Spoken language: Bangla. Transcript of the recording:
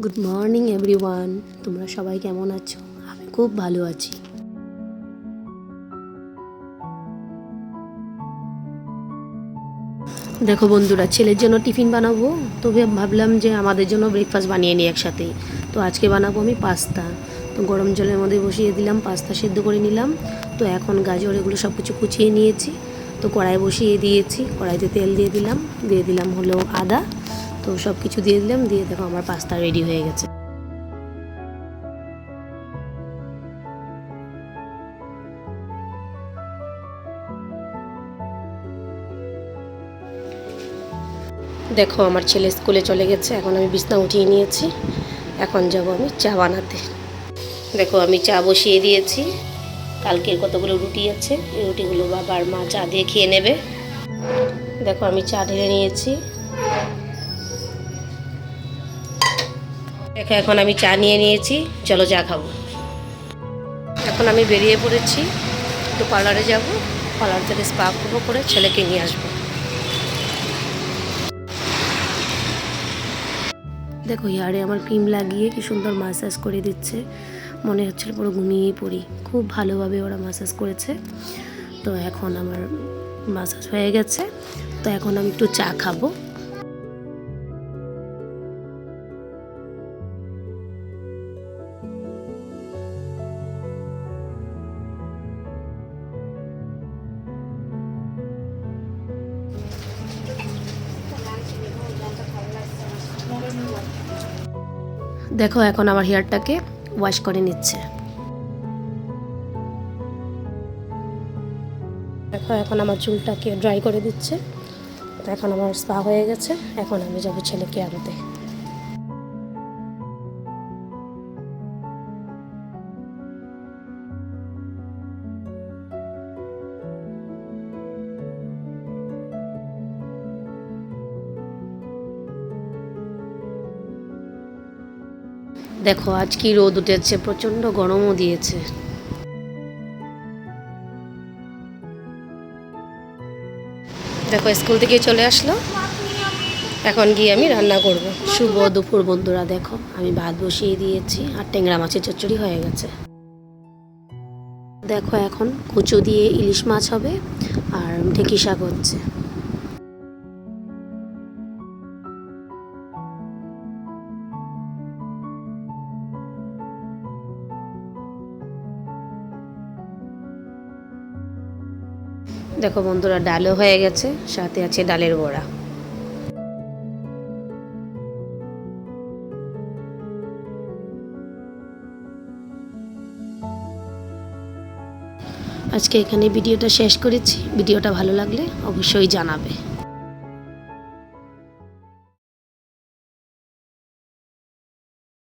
গুড মর্নিং এভরিওয়ান, তোমরা সবাই কেমন আছো? আমি খুব ভালো আছি। দেখো বন্ধুরা, ছেলের জন্য টিফিন বানাবো, তবে ভাবলাম যে আমাদের জন্য ব্রেকফাস্ট বানিয়ে নিই একসাথেই। তো আজকে বানাবো আমি পাস্তা। তো গরম জলের মধ্যে বসিয়ে দিলাম, পাস্তা সেদ্ধ করে নিলাম। তো এখন গাজর এগুলো সব কিছু কুচিয়ে নিয়েছি। তো কড়াই বসিয়ে দিয়েছি, কড়াইতে তেল দিয়ে দিলাম হলো আদা। তো সব কিছু দিয়ে দিলাম, দিয়ে দেখো আমার পাস্তা রেডি হয়ে গেছে। দেখো আমার ছেলে স্কুলে চলে গেছে, এখন আমি বিছনা উঠিয়ে নিয়েছি। এখন যাব আমি চা বানাতে। দেখো আমি চা বসিয়ে দিয়েছি। কালকের কতগুলো রুটি আছে, এই রুটিগুলো বাবার মা চা দিয়ে খেয়ে নেবে। দেখো আমি চা ঢেলে নিয়েছি। দেখো এখন আমি চা নিয়ে নিয়েছি, চলো চা খাবো। এখন আমি বেরিয়ে পড়েছি, একটু পার্লারে যাব। পার্লার থেকে স্পা করে ছেলেকে নিয়ে আসবো। দেখো ইয়ারে আমার ক্রিম লাগিয়ে কি সুন্দর ম্যাসাজ করে দিচ্ছে, মনে হচ্ছিল পুরো ঘুমিয়েই পড়ি। খুব ভালোভাবে ওরা ম্যাসাজ করেছে। তো এখন আমার ম্যাসাজ হয়ে গেছে, তো এখন আমি একটু চা খাবো। দেখো এখন আমার হেয়ারটাকে ওয়াশ করে নিচ্ছে। দেখো এখন আমার চুলটাকে ড্রাই করে দিচ্ছে। তো এখন আমার স্পা হয়ে গেছে, এখন আমি যাবো ছেলেকে আনতে। দেখো আজ কি রোদ উঠেছে, প্রচণ্ড গরমও দিয়েছে। দেখো স্কুল থেকে চলে আসলো, এখন গিয়ে আমি রান্না করব। শুভ দুপুর বন্ধুরা, দেখো আমি ভাত বসিয়ে দিয়েছি আর ট্যাংরা মাছের চচ্চড়ি হয়ে গেছে। দেখো এখন কচু দিয়ে ইলিশ মাছ হবে আর ঢেঁকি শাক হচ্ছে। দেখো বন্ধুরা, ডালও হয়ে গেছে, সাথে আছে ডালের বড়া। আজকে এখানে ভিডিওটা শেষ করেছি। ভিডিওটা ভালো লাগলে অবশ্যই জানাবে।